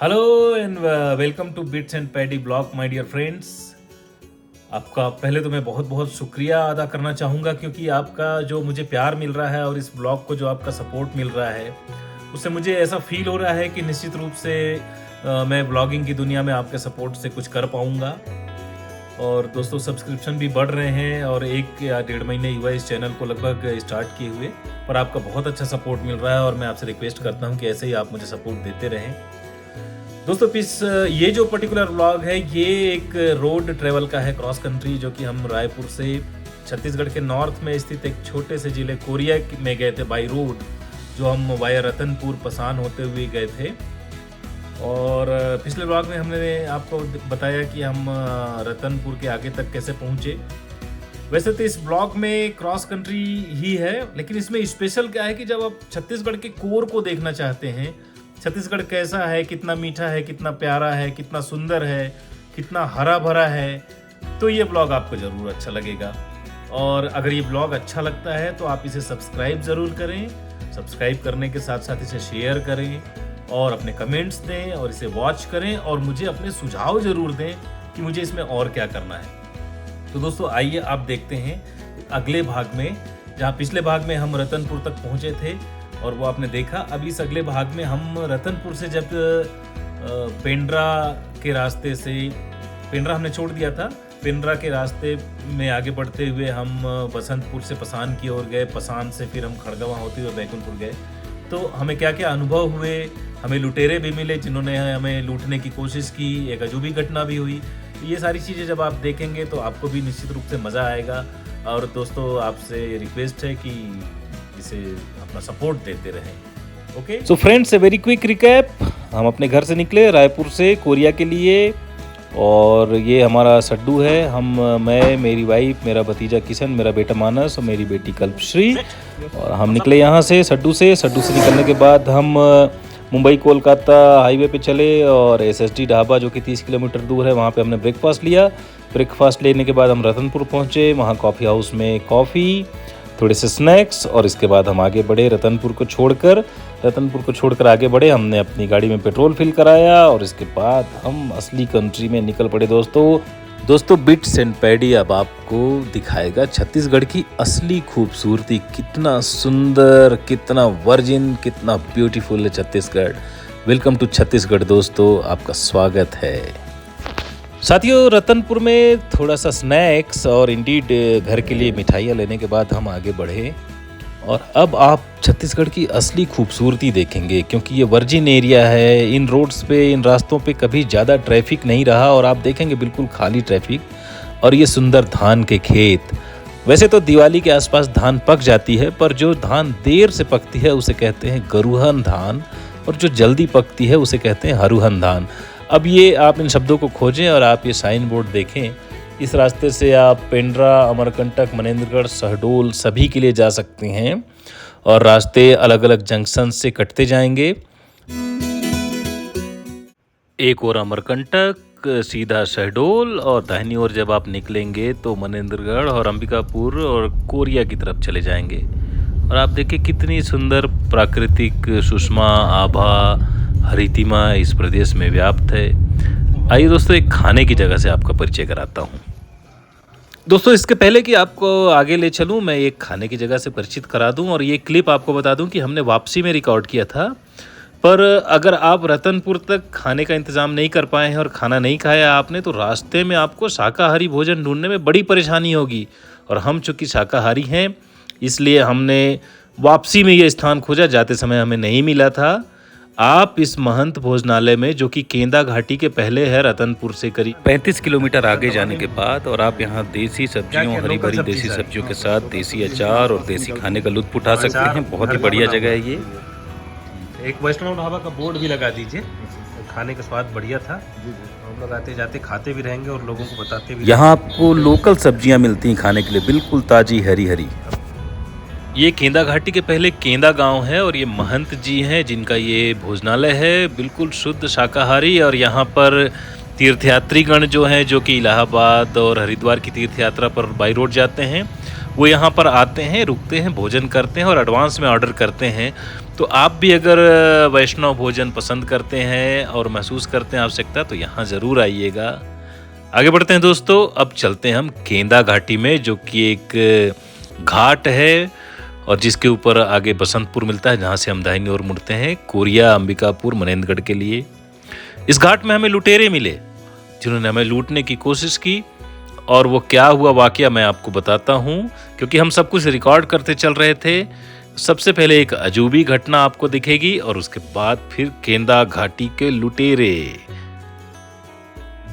Hello and welcome to bits and paddy blog my dear friends. आपका पहले तो मैं बहुत बहुत शुक्रिया अदा करना चाहूँगा क्योंकि आपका जो मुझे प्यार मिल रहा है और इस ब्लॉग को जो आपका सपोर्ट मिल रहा है उससे मुझे ऐसा फील हो रहा है कि निश्चित रूप से मैं ब्लॉगिंग की दुनिया में आपके सपोर्ट से कुछ कर पाऊँगा। और दोस्तों सब्सक्रिप्शन भी बढ़ रहे हैं और 1 या 1.5 महीने हुआ इस चैनल को लगभग स्टार्ट किए हुए, पर आपका बहुत अच्छा सपोर्ट मिल रहा है और मैं आपसे रिक्वेस्ट करता हूँ कि ऐसे ही आप मुझे सपोर्ट देते रहें। दोस्तों ये जो पर्टिकुलर व्लॉग है ये एक रोड ट्रेवल का है, क्रॉस कंट्री, जो कि हम रायपुर से छत्तीसगढ़ के नॉर्थ में स्थित एक छोटे से जिले कोरिया में गए थे बाई रोड, जो हम वाया रतनपुर पसान होते हुए गए थे। और पिछले व्लॉग में हमने आपको बताया कि हम रतनपुर के आगे तक कैसे पहुँचे। वैसे तो इस ब्लॉग में क्रॉस कंट्री ही है, लेकिन इसमें स्पेशल क्या है कि जब आप छत्तीसगढ़ के कोर को देखना चाहते हैं, छत्तीसगढ़ कैसा है, कितना मीठा है, कितना प्यारा है, कितना सुंदर है, कितना हरा भरा है, तो ये ब्लॉग आपको ज़रूर अच्छा लगेगा। और अगर ये ब्लॉग अच्छा लगता है तो आप इसे सब्सक्राइब ज़रूर करें। सब्सक्राइब करने के साथ साथ इसे शेयर करें और अपने कमेंट्स दें और इसे वॉच करें और मुझे अपने सुझाव ज़रूर दें कि मुझे इसमें और क्या करना है। तो दोस्तों आइए आप देखते हैं अगले भाग में, जहाँ पिछले भाग में हम रतनपुर तक पहुँचे थे और वो आपने देखा। अब इस अगले भाग में हम रतनपुर से जब पेंड्रा के रास्ते से, पेंड्रा हमने छोड़ दिया था, पेंड्रा के रास्ते में आगे बढ़ते हुए हम बसंतपुर से पसान की ओर गए, पसान से फिर हम खड़गवां होते हुए बैकुंठपुर गए। तो हमें क्या क्या अनुभव हुए, हमें लुटेरे भी मिले जिन्होंने हमें लूटने की कोशिश की, एक अजूबी घटना भी हुई। तो ये सारी चीज़ें जब आप देखेंगे तो आपको भी निश्चित रूप से मज़ा आएगा। और दोस्तों आपसे रिक्वेस्ट है कि इसे अपना सपोर्ट देते रहें। Okay, so friends, a very quick recap. हम अपने घर से निकले रायपुर से कोरिया के लिए, और ये हमारा सड्डू है। मैं, मेरी वाइफ, मेरा भतीजा किशन, मेरा बेटा मानस और मेरी बेटी कल्पश्री, और हम निकले यहाँ से सड्डू से निकलने के बाद हम मुंबई कोलकाता हाईवे पे चले और SSD ढाबा जो कि 30 किलोमीटर दूर है, वहाँ पे हमने ब्रेकफास्ट लिया। ब्रेकफास्ट लेने के बाद हम रतनपुर पहुँचे, वहाँ कॉफ़ी हाउस में कॉफ़ी, थोड़े से स्नैक्स, और इसके बाद हम आगे बढ़े रतनपुर को छोड़कर आगे बढ़े। हमने अपनी गाड़ी में पेट्रोल फिल कराया और इसके बाद हम असली कंट्री में निकल पड़े। दोस्तों बिट्स एंड पैडी अब आपको दिखाएगा छत्तीसगढ़ की असली खूबसूरती। कितना सुंदर, कितना वर्जिन, कितना ब्यूटीफुल है छत्तीसगढ़। वेलकम टू छत्तीसगढ़ दोस्तों, आपका स्वागत है। साथियों, रतनपुर में थोड़ा सा स्नैक्स और इंडीड घर के लिए मिठाइयाँ लेने के बाद हम आगे बढ़े, और अब आप छत्तीसगढ़ की असली खूबसूरती देखेंगे क्योंकि ये वर्जिन एरिया है। इन रोड्स पे, इन रास्तों पे कभी ज़्यादा ट्रैफिक नहीं रहा और आप देखेंगे बिल्कुल खाली ट्रैफिक, और ये सुंदर धान के खेत। वैसे तो दिवाली के आसपास धान पक जाती है, पर जो धान देर से पकती है उसे कहते हैं गरुहन धान, और जो जल्दी पकती है उसे कहते हैं हरुहन धान। अब ये आप इन शब्दों को खोजें और आप ये साइन बोर्ड देखें। इस रास्ते से आप पेंड्रा, अमरकंटक, मनेंद्रगढ़, शहडोल सभी के लिए जा सकते हैं, और रास्ते अलग अलग जंक्शन से कटते जाएंगे। एक और अमरकंटक, सीधा शहडोल, और दाहिनी ओर जब आप निकलेंगे तो मनेंद्रगढ़ और अंबिकापुर और कोरिया की तरफ चले जाएंगे। और आप देखिए कितनी सुंदर प्राकृतिक सुषमा आभा हरितिमा इस प्रदेश में व्याप्त है। आइए दोस्तों, एक खाने की जगह से आपका परिचय कराता हूँ। दोस्तों इसके पहले कि आपको आगे ले चलूँ, मैं एक खाने की जगह से परिचित करा दूँ, और ये क्लिप आपको बता दूँ कि हमने वापसी में रिकॉर्ड किया था। पर अगर आप रतनपुर तक खाने का इंतज़ाम नहीं कर पाए हैं और खाना नहीं खाया आपने, तो रास्ते में आपको शाकाहारी भोजन ढूंढने में बड़ी परेशानी होगी। और हम चूँकि शाकाहारी हैं इसलिए हमने वापसी में ये स्थान खोजा, जाते समय हमें नहीं मिला था। आप इस महंत भोजनालय में, जो कि केंदा घाटी के पहले है रतनपुर से करीब 35 किलोमीटर आगे जाने के बाद, और आप यहाँ देसी सब्जियों, हरी भरी देसी सब्जियों के साथ देसी अचार और देसी खाने का लुत्फ उठा सकते हैं। बहुत ही बढ़िया जगह है ये। एक वैष्णव ढाबा का बोर्ड भी लगा दीजिए, खाने का स्वाद बढ़िया था। हम लोग आते जाते खाते भी रहेंगे और लोगों को बताते भी। यहाँ आपको लोकल सब्जियाँ मिलती हैं खाने के लिए, बिल्कुल ताज़ी हरी हरी। ये केंदा घाटी के पहले केंदा गांव है, और ये महंत जी हैं जिनका ये भोजनालय है, बिल्कुल शुद्ध शाकाहारी। और यहाँ पर तीर्थयात्रीगण जो हैं, जो कि इलाहाबाद और हरिद्वार की तीर्थ यात्रा पर बाई रोड जाते हैं, वो यहाँ पर आते हैं, रुकते हैं, भोजन करते हैं और एडवांस में ऑर्डर करते हैं। तो आप भी अगर वैष्णव भोजन पसंद करते हैं और महसूस करते हैं आवश्यकता, तो यहाँ ज़रूर आइएगा। आगे बढ़ते हैं दोस्तों, अब चलते हैं हम केंदा घाटी में, जो कि एक घाट है और जिसके ऊपर आगे बसंतपुर मिलता है, जहाँ से हम दाहिनी ओर मुड़ते हैं कोरिया, अंबिकापुर, मनेंद्रगढ़ के लिए। इस घाट में हमें लुटेरे मिले जिन्होंने हमें लूटने की कोशिश की, और वो क्या हुआ वाकया मैं आपको बताता हूँ, क्योंकि हम सब कुछ रिकॉर्ड करते चल रहे थे। सबसे पहले एक अजूबी घटना आपको दिखेगी और उसके बाद फिर केंदा घाटी के लुटेरे।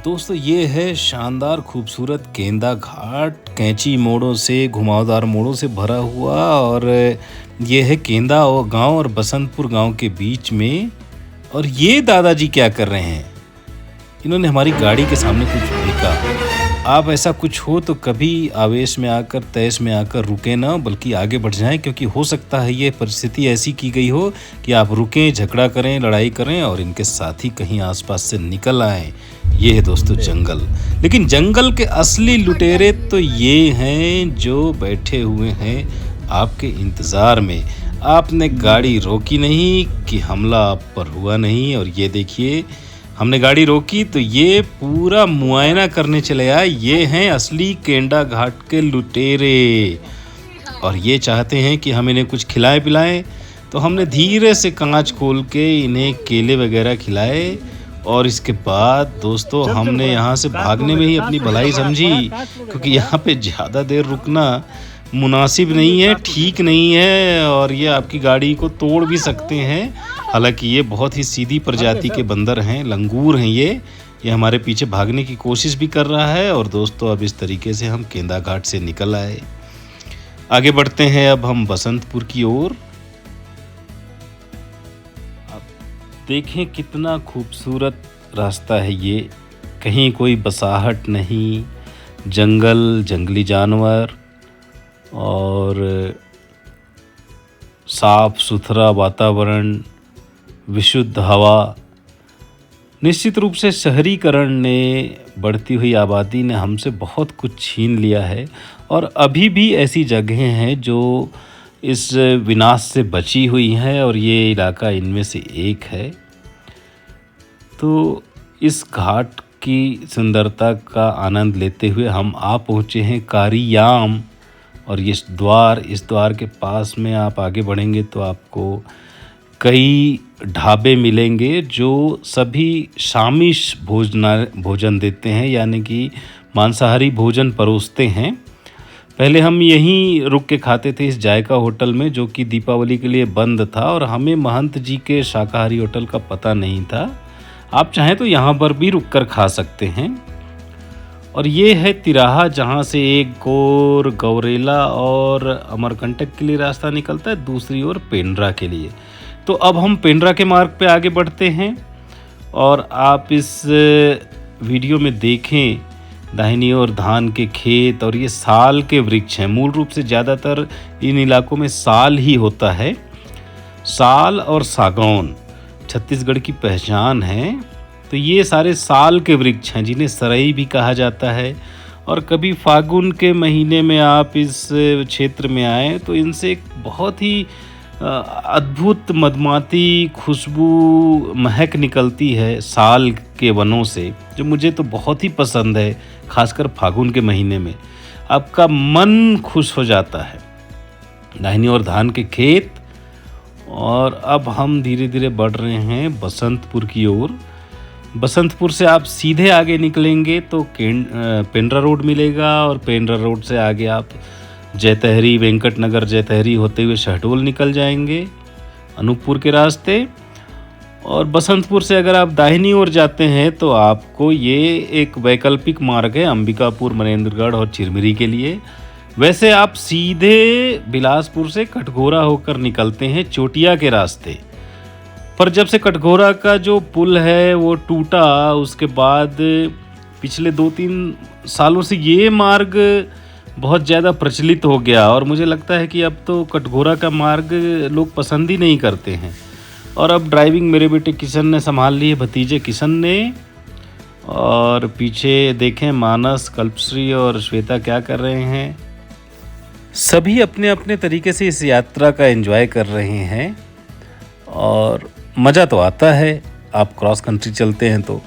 दोस्तों, ये है शानदार खूबसूरत केंदा घाट, कैंची मोड़ों से, घुमावदार मोड़ों से भरा हुआ, और ये है केंदा गांव और बसंतपुर गांव के बीच में। और ये दादाजी क्या कर रहे हैं, इन्होंने हमारी गाड़ी के सामने कुछ फेंका। आप ऐसा कुछ हो तो कभी आवेश में आकर, तैश में आकर रुके ना, बल्कि आगे बढ़ जाएं, क्योंकि हो सकता है ये परिस्थिति ऐसी की गई हो कि आप रुकें, झगड़ा करें, लड़ाई करें और इनके साथी कहीं आसपास से निकल आएं। ये है दोस्तों जंगल, लेकिन जंगल के असली लुटेरे तो ये हैं जो बैठे हुए हैं आपके इंतज़ार में। आपने गाड़ी रोकी नहीं कि हमला आप पर हुआ नहीं, और ये देखिए हमने गाड़ी रोकी तो ये पूरा मुआयना करने चले आए। ये हैं असली केंदा घाट के लुटेरे, और ये चाहते हैं कि हम इन्हें कुछ खिलाएं पिलाएं। तो हमने धीरे से कांच खोल के इन्हें केले वगैरह खिलाए, और इसके बाद दोस्तों हमने यहाँ से भागने में ही अपनी भलाई समझी, क्योंकि यहाँ पे ज़्यादा देर रुकना मुनासिब नहीं है, ठीक नहीं है, और ये आपकी गाड़ी को तोड़ भी सकते हैं। हालांकि ये बहुत ही सीधी प्रजाति के बंदर हैं, लंगूर हैं ये हमारे पीछे भागने की कोशिश भी कर रहा है। और दोस्तों अब इस तरीके से हम केंदा घाट से निकल आए। आगे बढ़ते हैं अब हम बसंतपुर की ओर। अब देखें कितना खूबसूरत रास्ता है ये, कहीं कोई बसाहट नहीं, जंगल, जंगली जानवर और साफ सुथरा वातावरण, विशुद्ध हवा। निश्चित रूप से शहरीकरण ने, बढ़ती हुई आबादी ने हमसे बहुत कुछ छीन लिया है, और अभी भी ऐसी जगहें हैं जो इस विनाश से बची हुई हैं, और ये इलाका इनमें से एक है। तो इस घाट की सुंदरता का आनंद लेते हुए हम आ पहुँचे हैं कारियाम, और इस द्वार के पास में आप आगे बढ़ेंगे तो आपको कई ढाबे मिलेंगे जो सभी शामिश भोजन देते हैं, यानी कि मांसाहारी भोजन परोसते हैं। पहले हम यहीं रुक के खाते थे इस जायका होटल में, जो कि दीपावली के लिए बंद था, और हमें महंत जी के शाकाहारी होटल का पता नहीं था। आप चाहें तो यहाँ पर भी रुक कर खा सकते हैं। और ये है तिराहा, जहाँ से एक ओर गौरेला और अमरकंटक के लिए रास्ता निकलता है, दूसरी ओर पेंड्रा के लिए। तो अब हम पेंड्रा के मार्ग पे आगे बढ़ते हैं, और आप इस वीडियो में देखें दाहिनी ओर धान के खेत, और ये साल के वृक्ष हैं। मूल रूप से ज़्यादातर इन इलाकों में साल ही होता है। साल और सागौन छत्तीसगढ़ की पहचान है। तो ये सारे साल के वृक्ष हैं जिन्हें सरई भी कहा जाता है, और कभी फागुन के महीने में आप इस क्षेत्र में आए तो इनसे एक बहुत ही अद्भुत मदमाती खुशबू, महक निकलती है साल के वनों से, जो मुझे तो बहुत ही पसंद है, खासकर फागुन के महीने में आपका मन खुश हो जाता है। दाहिनी ओर धान के खेत, और अब हम धीरे धीरे बढ़ रहे हैं बसंतपुर की ओर। बसंतपुर से आप सीधे आगे निकलेंगे तो पेंड्रा रोड मिलेगा, और पेंड्रा रोड से आगे आप जैतहरी, वेंकटनगर जैतहरी होते हुए शहडोल निकल जाएंगे अनूपपुर के रास्ते। और बसंतपुर से अगर आप दाहिनी ओर जाते हैं तो आपको ये एक वैकल्पिक मार्ग है अंबिकापुर, मनेंद्रगढ़ और चिरमिरी के लिए। वैसे आप सीधे बिलासपुर से कटघोरा होकर निकलते हैं चोटिया के रास्ते, पर जब से कटघोरा का जो पुल है वो टूटा, उसके बाद पिछले 2-3 सालों से ये मार्ग बहुत ज़्यादा प्रचलित हो गया, और मुझे लगता है कि अब तो कटघोरा का मार्ग लोग पसंद ही नहीं करते हैं। और अब ड्राइविंग मेरे बेटे किशन ने संभाल ली है, भतीजे किशन ने। और पीछे देखें मानस, कल्पश्री और श्वेता क्या कर रहे हैं। सभी अपने अपने तरीके से इस यात्रा का एंजॉय कर रहे हैं और मज़ा तो आता है। आप क्रॉस कंट्री चलते हैं तो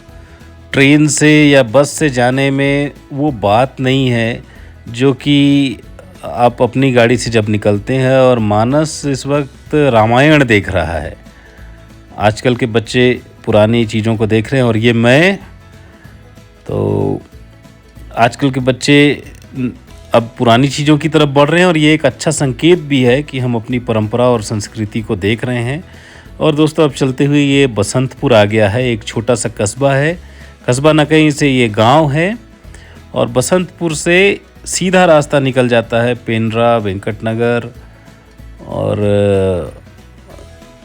ट्रेन से या बस से जाने में वो बात नहीं है जो कि आप अपनी गाड़ी से जब निकलते हैं। और मानस इस वक्त रामायण देख रहा है। आजकल के बच्चे पुरानी चीज़ों को देख रहे हैं और ये मैं तो आजकल के बच्चे अब पुरानी चीज़ों की तरफ बढ़ रहे हैं और ये एक अच्छा संकेत भी है कि हम अपनी परंपरा और संस्कृति को देख रहे हैं। और दोस्तों अब चलते हुए ये बसंतपुर आ गया है। एक छोटा सा कस्बा है, कस्बा न कहीं से ये गांव है और बसंतपुर से सीधा रास्ता निकल जाता है पेंड्रा, वेंकटनगर और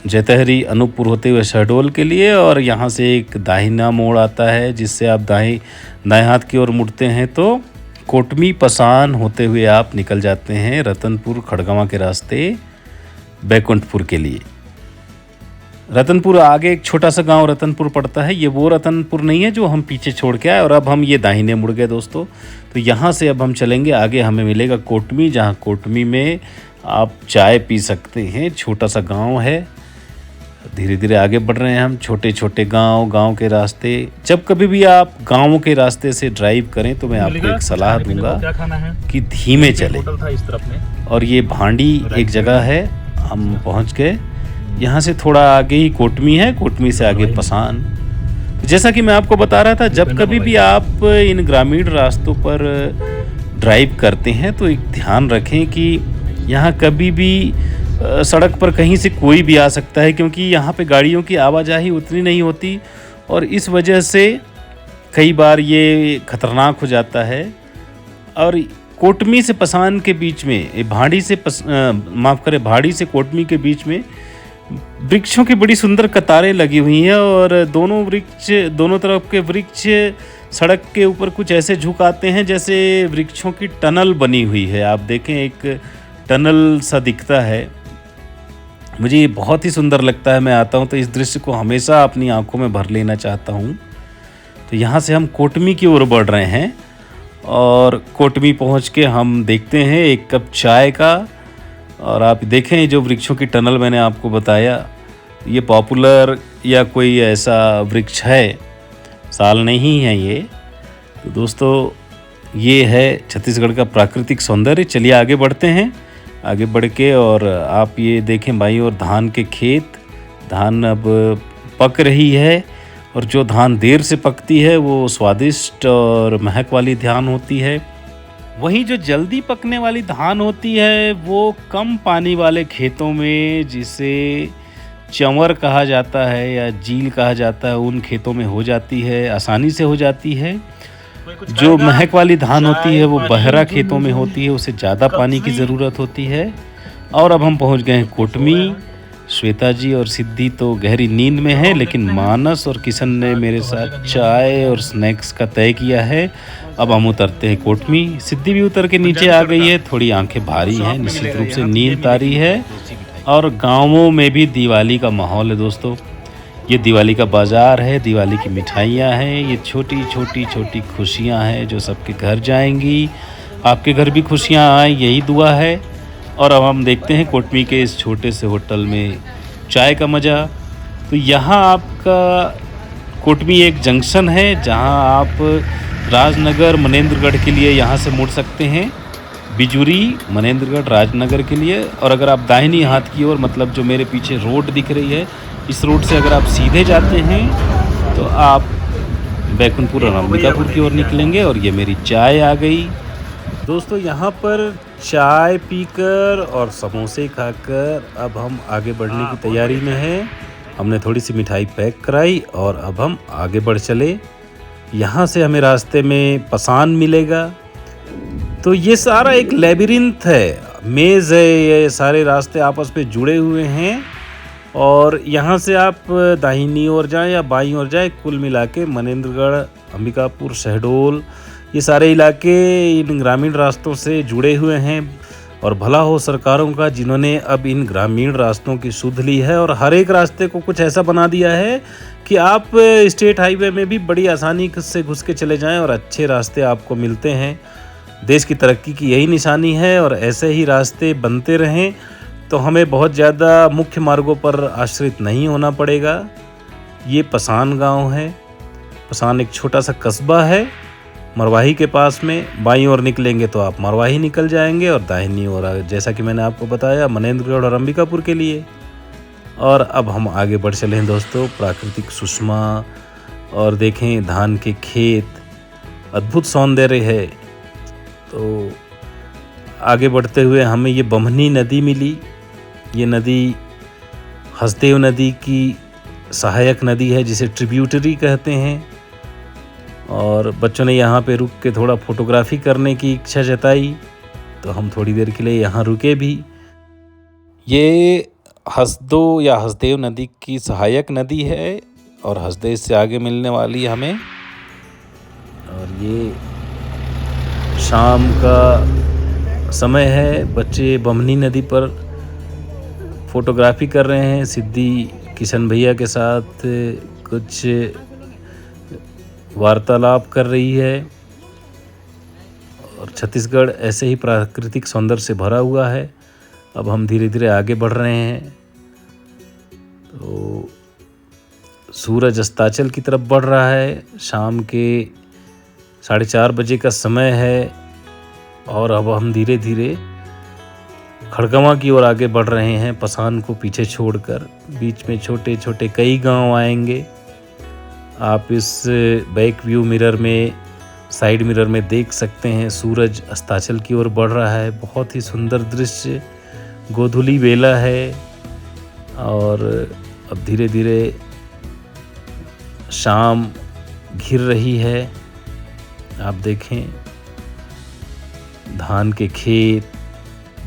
जैतहरी, अनूपपुर होते हुए शहडोल के लिए। और यहाँ से एक दाहिना मोड़ आता है जिससे आप दाएं हाथ की ओर मुड़ते हैं तो कोटमी पसान होते हुए आप निकल जाते हैं रतनपुर खड़गवां के रास्ते बैकुंठपुर के लिए। रतनपुर आगे एक छोटा सा गांव रतनपुर पड़ता है। ये वो रतनपुर नहीं है जो हम पीछे छोड़ के आए। और अब हम ये दाहिने मुड़ गए दोस्तों। तो यहाँ से अब हम चलेंगे आगे, हमें मिलेगा कोटमी, जहाँ कोटमी में आप चाय पी सकते हैं। छोटा सा गांव है। धीरे धीरे आगे बढ़ रहे हैं हम, छोटे छोटे गांव के रास्ते। जब कभी भी आप गांवों के रास्ते से ड्राइव करें तो मैं आपको एक सलाह दूंगा कि धीमे चलें। और ये भांडी एक जगह है, हम पहुंच गए। यहाँ से थोड़ा आगे ही कोटमी है, कोटमी से आगे पसान। जैसा कि मैं आपको बता रहा था, जब कभी भी आप इन ग्रामीण रास्तों पर ड्राइव करते हैं तो एक ध्यान रखें कि यहाँ कभी भी सड़क पर कहीं से कोई भी आ सकता है, क्योंकि यहाँ पे गाड़ियों की आवाजाही उतनी नहीं होती और इस वजह से कई बार ये खतरनाक हो जाता है। और कोटमी से पसान के बीच में, भाड़ी से कोटमी के बीच में वृक्षों की बड़ी सुंदर कतारें लगी हुई हैं और दोनों तरफ के वृक्ष सड़क के ऊपर कुछ ऐसे झुक आते हैं जैसे वृक्षों की टनल बनी हुई है। आप देखें, एक टनल सा दिखता है। मुझे ये बहुत ही सुंदर लगता है। मैं आता हूँ तो इस दृश्य को हमेशा अपनी आंखों में भर लेना चाहता हूँ। तो यहाँ से हम कोटमी की ओर बढ़ रहे हैं और कोटमी पहुँच के हम देखते हैं एक कप चाय का। और आप देखें, जो वृक्षों की टनल मैंने आपको बताया, ये पॉपुलर या कोई ऐसा वृक्ष है, साल नहीं है ये। तो दोस्तों ये है छत्तीसगढ़ का प्राकृतिक सौंदर्य। चलिए आगे बढ़ते हैं। आगे बढ़ के और आप ये देखें बाईं ओर धान के खेत। धान अब पक रही है और जो धान देर से पकती है वो स्वादिष्ट और महक वाली धान होती है। वहीं जो जल्दी पकने वाली धान होती है वो कम पानी वाले खेतों में, जिसे चंवर कहा जाता है या जील कहा जाता है, उन खेतों में हो जाती है, आसानी से हो जाती है। जो महक वाली धान होती है वो बहरा खेतों में होती है, उसे ज़्यादा पानी की ज़रूरत होती है। और अब हम पहुंच गए हैं कोटमी। श्वेता जी और सिद्धि तो गहरी नींद में है, लेकिन मानस और किशन ने मेरे साथ चाय और स्नैक्स का तय किया है। अब हम उतरते हैं कोटमी। सिद्धि भी उतर के नीचे आ गई है। थोड़ी आंखें भारी हैं, निश्चित रूप से नींद तारी है। और गाँवों में भी दिवाली का माहौल है दोस्तों। ये दिवाली का बाज़ार है, दिवाली की मिठाइयाँ हैं, ये छोटी छोटी खुशियाँ हैं जो सबके घर जाएंगी। आपके घर भी खुशियाँ आए, यही दुआ है। और अब हम देखते हैं कोटमी के इस छोटे से होटल में चाय का मज़ा। तो यहाँ आपका कोटमी एक जंक्शन है जहाँ आप राजनगर मनेंद्रगढ़ के लिए यहाँ से मुड़ सकते हैं, बिजुरी मनेंद्रगढ़ राजनगर के लिए। और अगर आप दाहिनी हाथ की ओर, मतलब जो मेरे पीछे रोड दिख रही है, इस रोड से अगर आप सीधे जाते हैं तो आप बैकुंठपुर और अंबिकापुर की ओर निकलेंगे। और ये मेरी चाय आ गई दोस्तों। यहाँ पर चाय पीकर और समोसे खाकर अब हम आगे बढ़ने की तैयारी में हैं। हमने थोड़ी सी मिठाई पैक कराई और अब हम आगे बढ़ चले। यहाँ से हमें रास्ते में पसान मिलेगा। तो ये सारा एक लेबिरिंथ है, मेज़ है। ये सारे रास्ते आपस में जुड़े हुए हैं और यहाँ से आप दाहिनी ओर जाएं या बाईं ओर जाएं, कुल मिला के मनेंद्रगढ़, अंबिकापुर, शहडोल, ये सारे इलाके इन ग्रामीण रास्तों से जुड़े हुए हैं। और भला हो सरकारों का जिन्होंने अब इन ग्रामीण रास्तों की सुध ली है और हर एक रास्ते को कुछ ऐसा बना दिया है कि आप स्टेट हाईवे में भी बड़ी आसानी से घुस के चले जाएं और अच्छे रास्ते आपको मिलते हैं। देश की तरक्की की यही निशानी है और ऐसे ही रास्ते बनते रहें तो हमें बहुत ज़्यादा मुख्य मार्गों पर आश्रित नहीं होना पड़ेगा। ये पसान गांव है। पसान एक छोटा सा कस्बा है मरवाही के पास में। बाईं ओर निकलेंगे तो आप मरवाही निकल जाएंगे और दाहिनी ओर जैसा कि मैंने आपको बताया मनेंद्रगढ़ और अंबिकापुर के लिए। और अब हम आगे बढ़ चले हैं दोस्तों, प्राकृतिक सुषमा और देखें धान के खेत, अद्भुत सौंदर्य है। तो आगे बढ़ते हुए हमें ये बमनी नदी मिली। ये नदी हसदेव नदी की सहायक नदी है जिसे ट्रिब्यूटरी कहते हैं। और बच्चों ने यहाँ पे रुक के थोड़ा फोटोग्राफी करने की इच्छा जताई तो हम थोड़ी देर के लिए यहाँ रुके भी। ये हसदो या हसदेव नदी की सहायक नदी है और हसदेव से आगे मिलने वाली हमें। और ये शाम का समय है, बच्चे बमनी नदी पर फोटोग्राफी कर रहे हैं। सिद्धि किशन भैया के साथ कुछ वार्तालाप कर रही है। और छत्तीसगढ़ ऐसे ही प्राकृतिक सौंदर्य से भरा हुआ है। अब हम धीरे धीरे आगे बढ़ रहे हैं तो सूरज अस्ताचल की तरफ बढ़ रहा है। शाम के 4:30 बजे का समय है और अब हम धीरे धीरे खड़गवां की ओर आगे बढ़ रहे हैं, पसान को पीछे छोड़कर। बीच में छोटे छोटे कई गांव आएंगे। आप इस बैक व्यू मिरर में, साइड मिरर में देख सकते हैं सूरज अस्ताचल की ओर बढ़ रहा है। बहुत ही सुंदर दृश्य, गोधूली बेला है। और अब धीरे धीरे शाम घिर रही है। आप देखें धान के खेत,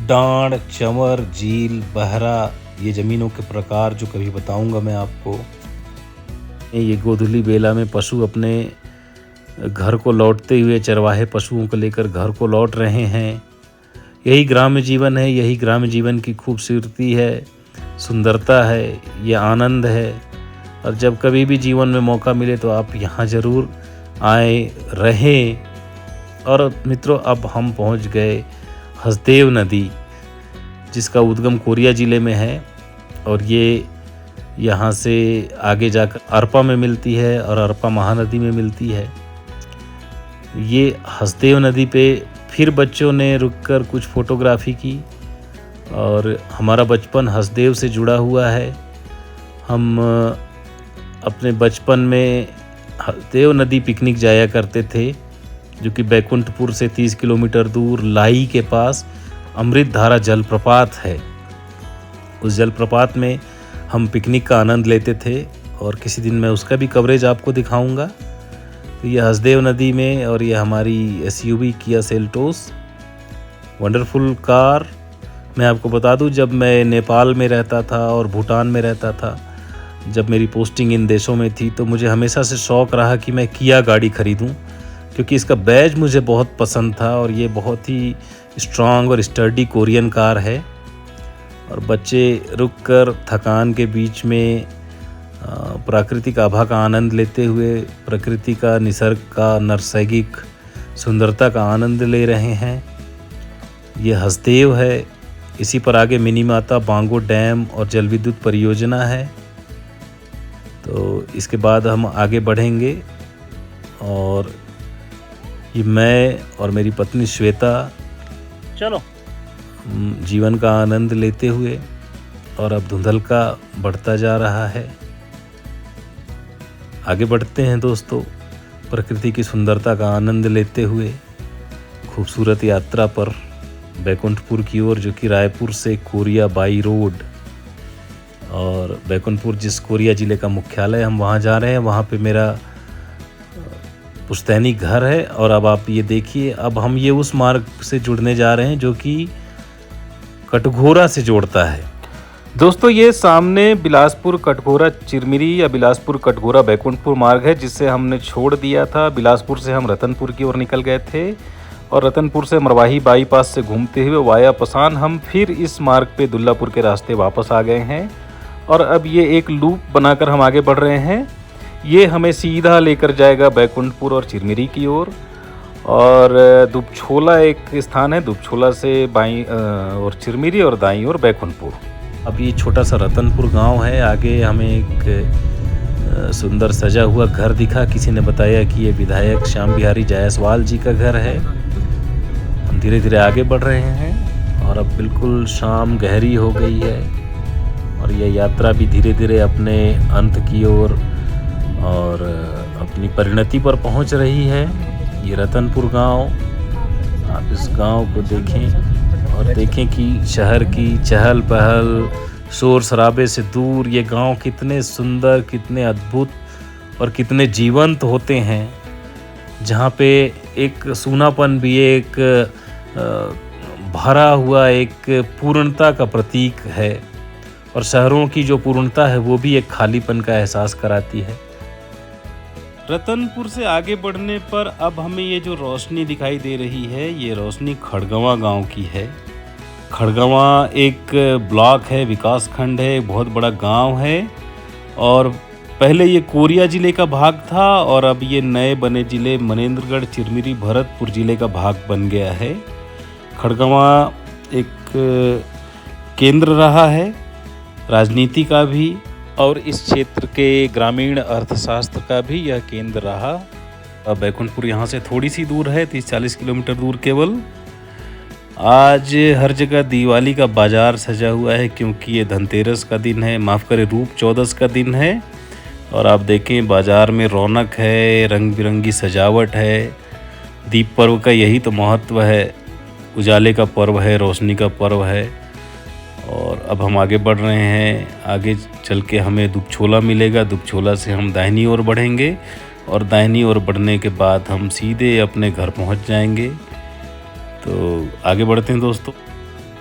डांड, चंवर, झील, बहरा, ये ज़मीनों के प्रकार जो कभी बताऊंगा मैं आपको। ये गोधूली बेला में पशु अपने घर को लौटते हुए, चरवाहे पशुओं को लेकर घर को लौट रहे हैं। यही ग्राम्य जीवन है, यही ग्राम्य जीवन की खूबसूरती है, सुंदरता है, ये आनंद है। और जब कभी भी जीवन में मौका मिले तो आप यहाँ ज़रूर आए, रहें। और मित्रों, अब हम पहुँच गए हसदेव नदी, जिसका उद्गम कोरिया ज़िले में है। और ये यहाँ से आगे जाकर अरपा में मिलती है और अरपा महानदी में मिलती है। ये हसदेव नदी पे फिर बच्चों ने रुककर कुछ फोटोग्राफी की। और हमारा बचपन हसदेव से जुड़ा हुआ है। हम अपने बचपन में हसदेव नदी पिकनिक जाया करते थे, जो कि बैकुंठपुर से 30 किलोमीटर दूर लाई के पास अमृतधारा जलप्रपात है। उस जलप्रपात में हम पिकनिक का आनंद लेते थे और किसी दिन मैं उसका भी कवरेज आपको दिखाऊंगा। तो ये हसदेव नदी में, और ये हमारी SUV Kia Seltos, wonderful car. मैं आपको बता दूं, जब मैं नेपाल में रहता था और भूटान में रहता था, जब मेरी पोस्टिंग इन देशों में थी, तो मुझे हमेशा से शौक़ रहा कि मैं किया गाड़ी ख़रीदूं, क्योंकि इसका बैज मुझे बहुत पसंद था। और ये बहुत ही स्ट्रांग और स्टर्डी कोरियन कार है। और बच्चे रुककर थकान के बीच में प्राकृतिक आभा का आनंद लेते हुए, प्रकृति का, निसर्ग का, नैसर्गिक सुंदरता का आनंद ले रहे हैं। ये हसदेव है। इसी पर आगे मिनी माता बांगो डैम और जल विद्युत परियोजना है। तो इसके बाद हम आगे बढ़ेंगे और ये मैं और मेरी पत्नी श्वेता चलो जीवन का आनंद लेते हुए, और अब धुंधलका बढ़ता जा रहा है। आगे बढ़ते हैं दोस्तों, प्रकृति की सुंदरता का आनंद लेते हुए खूबसूरत यात्रा पर बैकुंठपुर की ओर, जो कि रायपुर से कोरिया बाई रोड। और बैकुंठपुर जिस कोरिया ज़िले का मुख्यालय, हम वहाँ जा रहे हैं। वहाँ पे मेरा पुश्तैनी घर है। और अब आप ये देखिए, अब हम ये उस मार्ग से जुड़ने जा रहे हैं जो कि कटघोरा से जोड़ता है। दोस्तों, ये सामने बिलासपुर कटघोरा चिरमिरी या बिलासपुर कटघोरा बैकुंठपुर मार्ग है, जिससे हमने छोड़ दिया था। बिलासपुर से हम रतनपुर की ओर निकल गए थे और रतनपुर से मरवाही बाईपास से घूमते हुए वाया पसान हम फिर इस मार्ग पे दुल्लापुर के रास्ते वापस आ गए हैं। और अब ये एक लूप बनाकर हम आगे बढ़ रहे हैं। ये हमें सीधा लेकर जाएगा बैकुंठपुर और चिरमिरी की ओर। और दुबछोला एक स्थान है, दुबछोला से बाईं और चिरमिरी और दाईं और बैकुंठपुर। अब ये छोटा सा रतनपुर गांव है। आगे हमें एक सुंदर सजा हुआ घर दिखा। किसी ने बताया कि ये विधायक श्याम बिहारी जायसवाल जी का घर है। हम धीरे धीरे आगे बढ़ रहे हैं और अब बिल्कुल शाम गहरी हो गई है और यह यात्रा भी धीरे धीरे अपने अंत की ओर और अपनी परिणति पर पहुंच रही है। ये रतनपुर गांव, आप इस गांव को देखें और देखें कि शहर की चहल पहल, शोर शराबे से दूर ये गांव कितने सुंदर, कितने अद्भुत और कितने जीवंत होते हैं, जहाँ पे एक सूनापन भी एक भरा हुआ एक पूर्णता का प्रतीक है और शहरों की जो पूर्णता है वो भी एक खालीपन का एहसास कराती है। रतनपुर से आगे बढ़ने पर अब हमें ये जो रोशनी दिखाई दे रही है, ये रोशनी खड़गवां गांव की है। खड़गवां एक ब्लॉक है, विकास खंड है, बहुत बड़ा गांव है और पहले ये कोरिया जिले का भाग था और अब ये नए बने जिले मनेंद्रगढ़, चिरमिरी, भरतपुर जिले का भाग बन गया है। खड़गवां एक केंद्र रहा है राजनीति का भी और इस क्षेत्र के ग्रामीण अर्थशास्त्र का भी यह केंद्र रहा। अब बैकुंठपुर यहाँ से थोड़ी सी दूर है, 30-40 किलोमीटर दूर केवल। आज हर जगह दिवाली का बाजार सजा हुआ है क्योंकि ये धनतेरस का दिन है, माफ़ करें रूप चौदस का दिन है। और आप देखें बाज़ार में रौनक है, रंग बिरंगी सजावट है। दीप पर्व का यही तो महत्व है, उजाले का पर्व है, रोशनी का पर्व है। और अब हम आगे बढ़ रहे हैं। आगे चल के हमें दुबछोला मिलेगा। दुबछोला से हम दाहिनी ओर बढ़ेंगे और दाहिनी ओर बढ़ने के बाद हम सीधे अपने घर पहुंच जाएंगे। तो आगे बढ़ते हैं दोस्तों।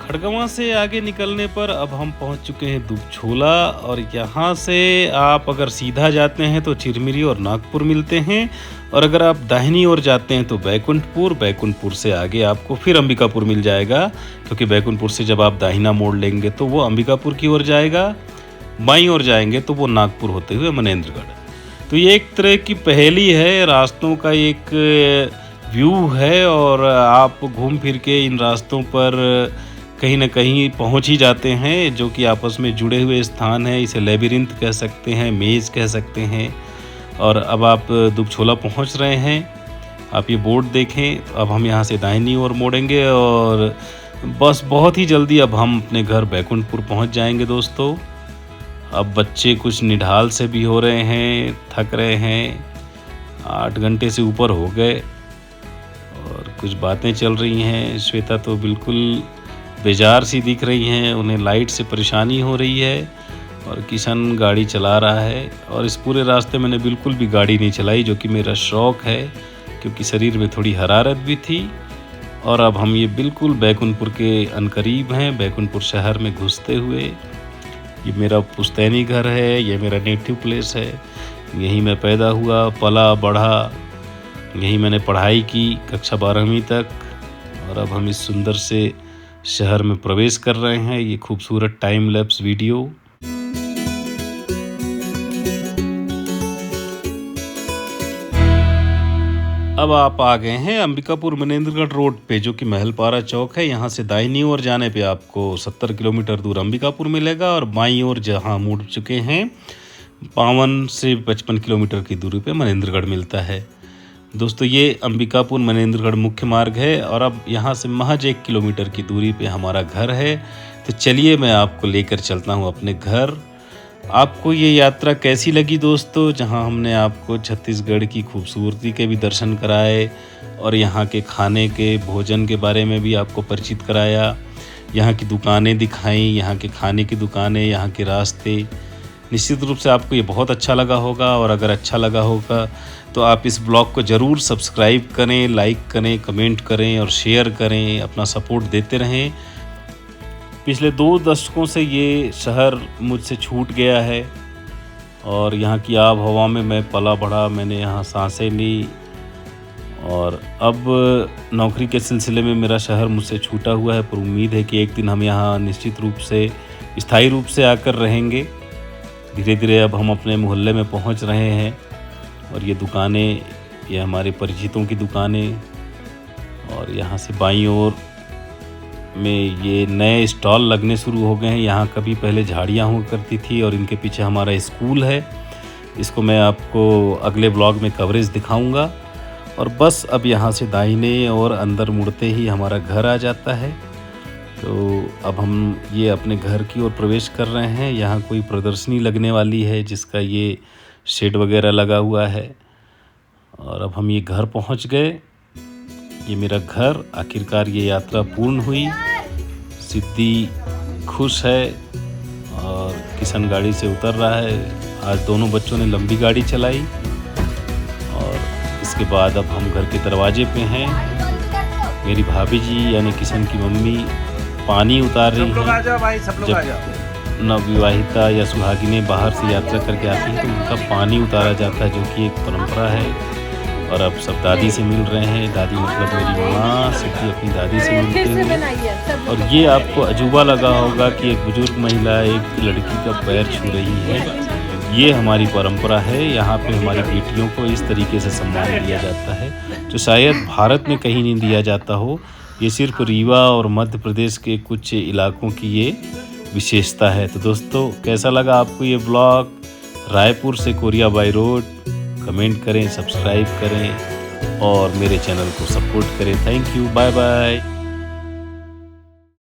खड़गवां से आगे निकलने पर अब हम पहुंच चुके हैं दुबछोला और यहाँ से आप अगर सीधा जाते हैं तो चिरमिरी और नागपुर मिलते हैं और अगर आप दाहिनी ओर जाते हैं तो बैकुंठपुर। बैकुंठपुर से आगे आपको फिर अंबिकापुर मिल जाएगा क्योंकि बैकुंठपुर से जब आप दाहिना मोड़ लेंगे तो वो अंबिकापुर की ओर जाएगा, बाईं ओर जाएंगे तो वो नागपुर होते हुए मनेंद्रगढ़। तो ये एक तरह की पहेली है, रास्तों का एक व्यू है और आप घूम फिर के इन रास्तों पर कहीं ना कहीं पहुंच ही जाते हैं, जो कि आपस में जुड़े हुए स्थान है। इसे लेबिरिंथ कह सकते हैं, मेज कह सकते हैं। और अब आप दुबछोला पहुंच रहे हैं। आप ये बोर्ड देखें, तो अब हम यहाँ से दाहिनी ओर मोड़ेंगे और बस बहुत ही जल्दी अब हम अपने घर बैकुंठपुर पहुंच जाएंगे दोस्तों। अब बच्चे कुछ निढाल से भी हो रहे हैं, थक रहे हैं, 8 घंटे से ऊपर हो गए और कुछ बातें चल रही हैं। श्वेता तो बिल्कुल बेजार सी दिख रही हैं, उन्हें लाइट से परेशानी हो रही है और किशन गाड़ी चला रहा है। और इस पूरे रास्ते मैंने बिल्कुल भी गाड़ी नहीं चलाई, जो कि मेरा शौक़ है क्योंकि शरीर में थोड़ी हरारत भी थी। और अब हम ये बिल्कुल बैकुंठपुर के अनकरीब हैं, बैकुंठपुर शहर में घुसते हुए। ये मेरा पुश्तैनी घर है, ये मेरा नेटिव प्लेस है, यहीं मैं पैदा हुआ, पला बढ़ा, यहीं मैंने पढ़ाई की कक्षा 12वीं तक। और अब हम इस सुंदर से शहर में प्रवेश कर रहे हैं। ये खूबसूरत टाइम लैप्स वीडियो। अब आप आ गए हैं अंबिकापुर मनेंद्रगढ़ रोड पे, जो कि महलपारा चौक है। यहाँ से दाहिनी ओर जाने पे आपको 70 किलोमीटर दूर अंबिकापुर मिलेगा और बाईं ओर जहाँ मुड़ चुके हैं 52 से 55 किलोमीटर की दूरी पे मनेंद्रगढ़ मिलता है। दोस्तों ये अंबिकापुर मनेंद्रगढ़ मुख्य मार्ग है और अब यहाँ से महज 1 किलोमीटर की दूरी पे हमारा घर है। तो चलिए मैं आपको लेकर चलता हूँ अपने घर। आपको ये यात्रा कैसी लगी दोस्तों, जहाँ हमने आपको छत्तीसगढ़ की खूबसूरती के भी दर्शन कराए और यहाँ के खाने के भोजन के बारे में भी आपको परिचित कराया, यहाँ की दुकानें दिखाई, यहाँ के खाने की दुकानें, यहाँ के रास्ते। निश्चित रूप से आपको ये बहुत अच्छा लगा होगा और अगर अच्छा लगा होगा तो आप इस ब्लॉग को ज़रूर सब्सक्राइब करें, लाइक करें, कमेंट करें और शेयर करें, अपना सपोर्ट देते रहें। पिछले 2 दशकों से ये शहर मुझसे छूट गया है और यहाँ की आब हवा में मैं पला बढ़ा, मैंने यहाँ सांसें ली और अब नौकरी के सिलसिले में मेरा शहर मुझसे छूटा हुआ है। पर उम्मीद है कि एक दिन हम यहाँ निश्चित रूप से स्थायी रूप से आकर रहेंगे। धीरे धीरे अब हम अपने मोहल्ले में पहुँच रहे हैं और ये दुकानें, ये हमारे परिचितों की दुकानें और यहाँ से बाईं ओर में ये नए स्टॉल लगने शुरू हो गए हैं। यहाँ कभी पहले झाड़ियाँ हुआ करती थी और इनके पीछे हमारा स्कूल है। इसको मैं आपको अगले ब्लॉग में कवरेज दिखाऊंगा। और बस अब यहाँ से दाहिने और अंदर मुड़ते ही हमारा घर आ जाता है। तो अब हम ये अपने घर की ओर प्रवेश कर रहे हैं। यहाँ कोई प्रदर्शनी लगने वाली है जिसका ये शेड वगैरह लगा हुआ है। और अब हम ये घर पहुँच गए। ये मेरा घर। आखिरकार ये यात्रा पूर्ण हुई। सिद्धि खुश है और किशन गाड़ी से उतर रहा है। आज दोनों बच्चों ने लंबी गाड़ी चलाई। और इसके बाद अब हम घर के दरवाजे पे हैं। मेरी भाभी जी यानी किशन की मम्मी पानी उतार रही हैं। जब नवविवाहिता या सुहागिने बाहर से यात्रा करके आती हैं तो उनका पानी उतारा जाता है, जो कि एक परंपरा है। और अब सब दादी से मिल रहे हैं। दादी मतलब मेरी माँ। सिद्धि अपनी दादी से मिलते हैं। और ये आपको अजूबा लगा होगा कि एक बुजुर्ग महिला एक लड़की का पैर छू रही है। ये हमारी परंपरा है। यहाँ पे हमारी बेटियों को इस तरीके से सम्मान दिया जाता है, जो शायद भारत में कहीं नहीं दिया जाता हो। ये सिर्फ रीवा और मध्य प्रदेश के कुछ इलाकों की ये विशेषता है। तो दोस्तों, कैसा लगा आपको ये ब्लॉग? रायपुर से कोरिया बाई रोड। कमेंट करें, सब्सक्राइब करें और मेरे चैनल को सपोर्ट करें। Thank you. Bye bye.